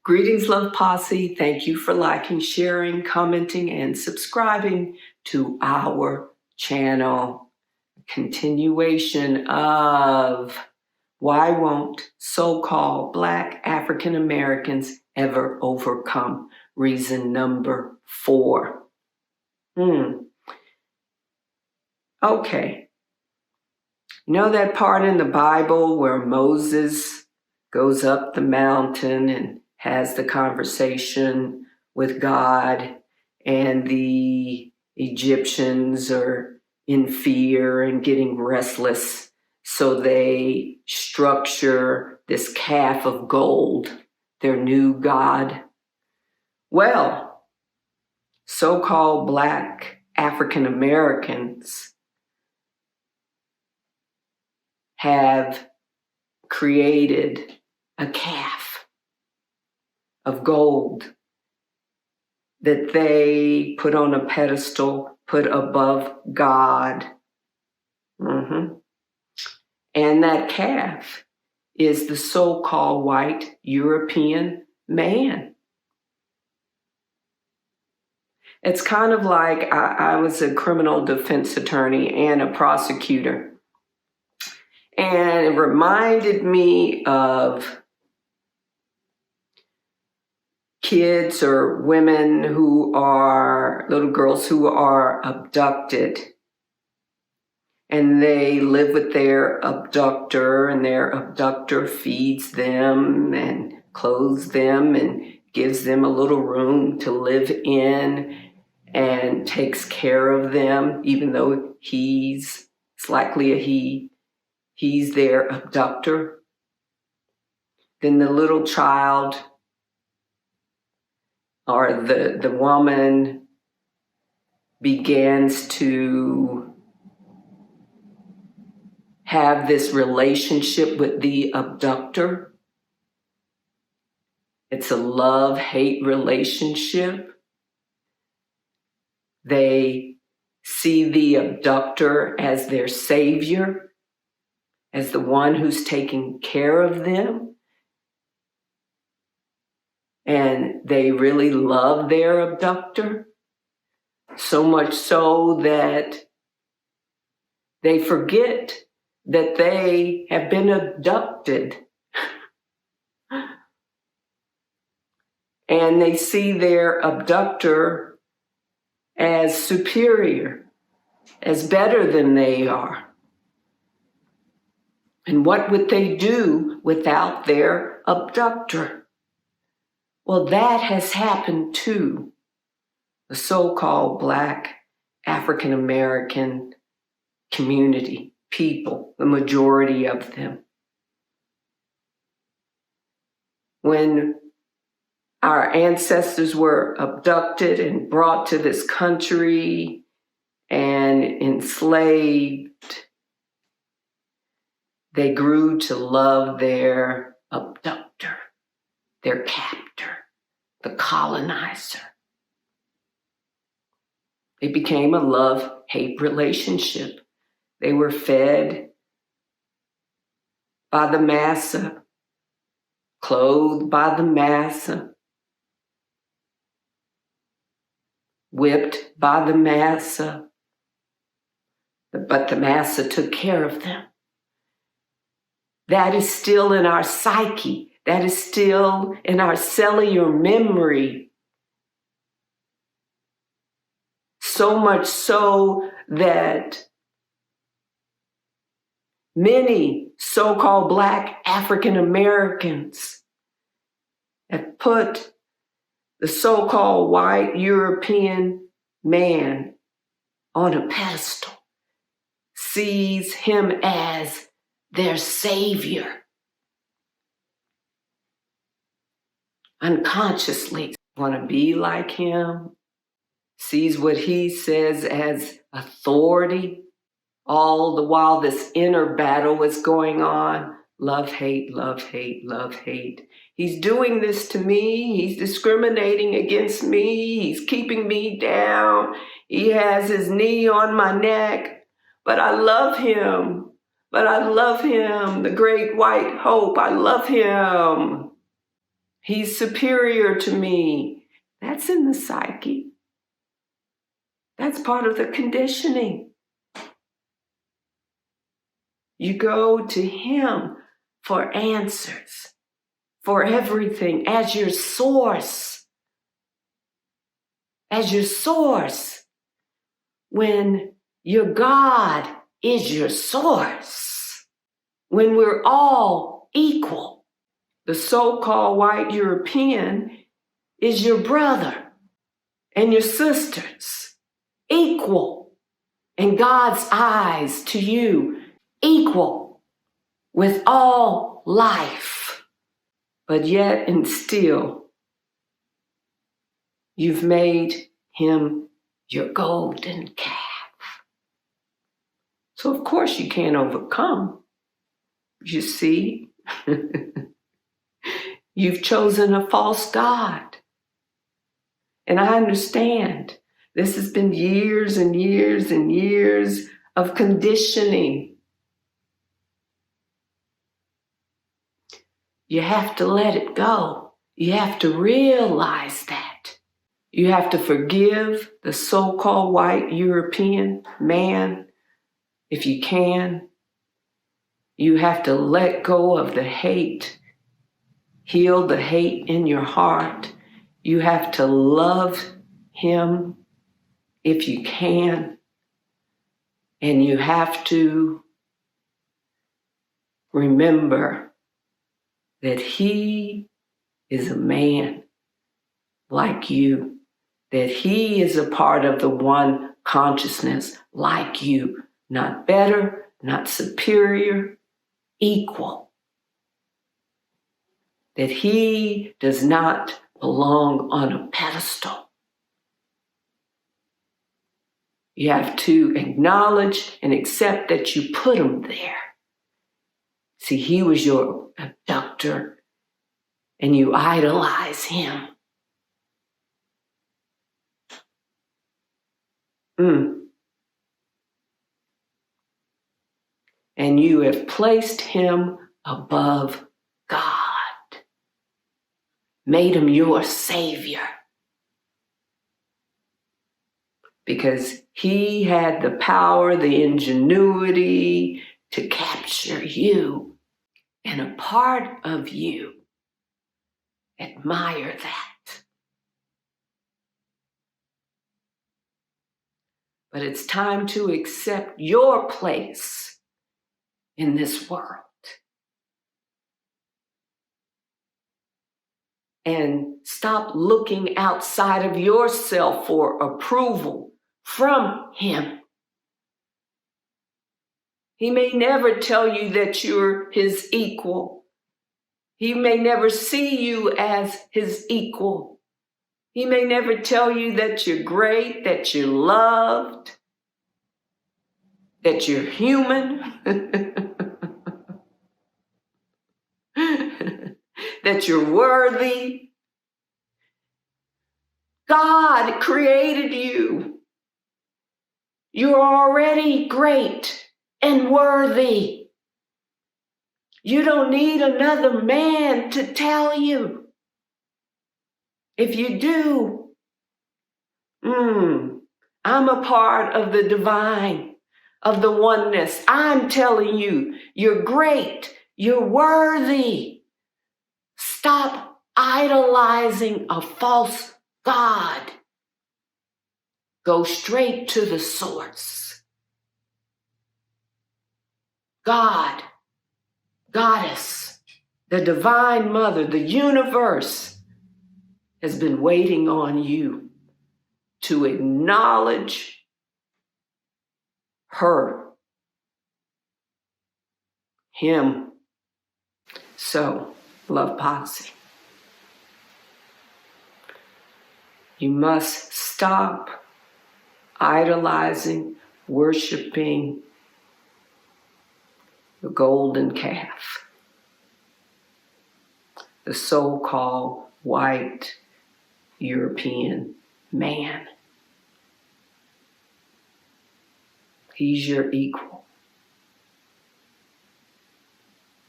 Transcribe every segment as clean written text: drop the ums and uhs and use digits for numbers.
Greetings, Love Posse. Thank you for liking, sharing, commenting, and subscribing to our channel. Continuation of Why Won't So-Called Black African Americans Ever Overcome? Reason number 4. Okay. You know that part in the Bible where Moses goes up the mountain and has the conversation with God, and the Egyptians are in fear and getting restless, so they structure this calf of gold, their new god? Well, so-called Black African Americans have created a calf of gold that they put on a pedestal, put above God. And that calf is the so-called white European man. It's kind of like I was a criminal defense attorney and a prosecutor. And it reminded me of kids or women who are, little girls who are abducted. And they live with their abductor, and their abductor feeds them and clothes them and gives them a little room to live in and takes care of them, even though it's likely a he. He's their abductor. Then the little child or the woman begins to have this relationship with the abductor. It's a love-hate relationship. They see the abductor as their savior, as the one who's taking care of them. And they really love their abductor, so much so that they forget that they have been abducted. And they see their abductor as superior, as better than they are. And what would they do without their abductor? Well, that has happened to the so-called Black African American community, people, the majority of them. When our ancestors were abducted and brought to this country and enslaved, they grew to love their abductor, their captor, the colonizer. It became a love-hate relationship. They were fed by the massa, clothed by the massa, whipped by the massa, but the massa took care of them. That is still in our psyche. That is still in our cellular memory. So much so that many so-called Black African Americans have put the so-called white European man on a pedestal, sees him as their savior. Unconsciously want to be like him, sees what he says as authority. All the while this inner battle is going on. Love, hate, love, hate, love, hate. He's doing this to me. He's discriminating against me. He's keeping me down. He has his knee on my neck. But I love him. But I love him, the great white hope. I love him. He's superior to me. That's in the psyche. That's part of the conditioning. You go to him for answers, for everything, as your source. As your source. When your God is your source. When we're all equal. The so-called white European is your brother and your sisters. Equal in God's eyes to you. Equal with all life. But yet and still, you've made him your golden calf. So of course you can't overcome. You see, you've chosen a false god. And I understand this has been years and years and years of conditioning. You have to let it go. You have to realize that. You have to forgive the so-called white European man if you can. You have to let go of the hate. Heal the hate in your heart. You have to love him if you can. And you have to remember that he is a man like you, that he is a part of the one consciousness like you, not better, not superior, equal. That he does not belong on a pedestal. You have to acknowledge and accept that you put him there. See, he was your abductor, and you idolize him. And you have placed him above God, made him your savior, because he had the power, the ingenuity to capture you, and a part of you admire that. But it's time to accept your place in this world. And stop looking outside of yourself for approval from him. He may never tell you that you're his equal. He may never see you as his equal. He may never tell you that you're great, that you're loved, that you're human, that you're worthy. God created you. You're already great and worthy. You don't need another man to tell you. If you do, I'm a part of the divine, of the oneness. I'm telling you, you're great, you're worthy. Stop idolizing a false god. Go straight to the source. God, Goddess, the Divine Mother, the universe has been waiting on you to acknowledge her, him. So, Love Posse, you must stop idolizing, worshiping the golden calf, the so-called white European man. He's your equal.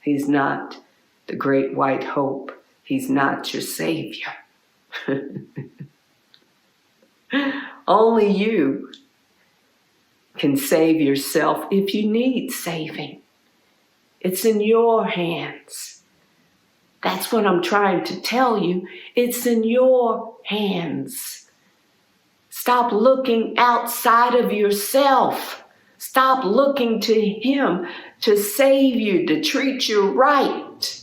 He's not the great white hope. He's not your Savior. Only you can save yourself if you need saving. It's in your hands. That's what I'm trying to tell you. It's in your hands. Stop looking outside of yourself. Stop looking to Him to save you, to treat you right,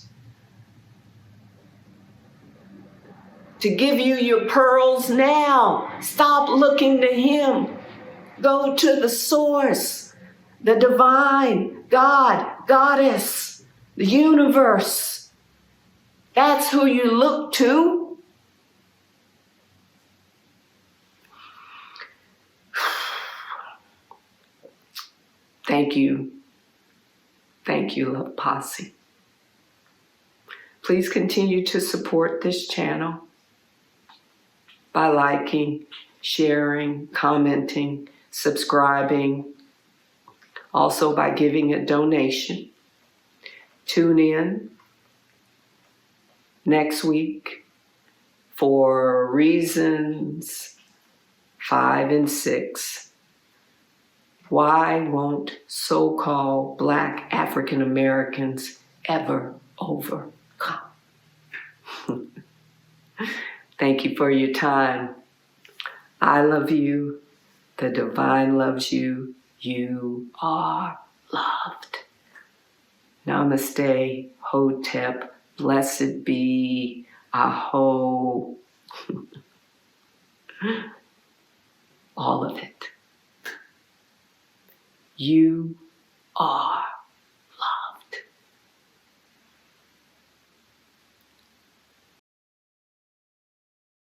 to give you your pearls now. Stop looking to Him. Go to the source, the divine, God, Goddess, the universe. That's who you look to. Thank you. Thank you, Love Posse. Please continue to support this channel by liking, sharing, commenting, subscribing, also by giving a donation. Tune in next week for reasons 5 and 6. Why won't so-called Black African Americans ever overcome? Thank you for your time. I love you. The divine loves you. You are loved. Namaste, Hotep, blessed be, Aho. All of it. You are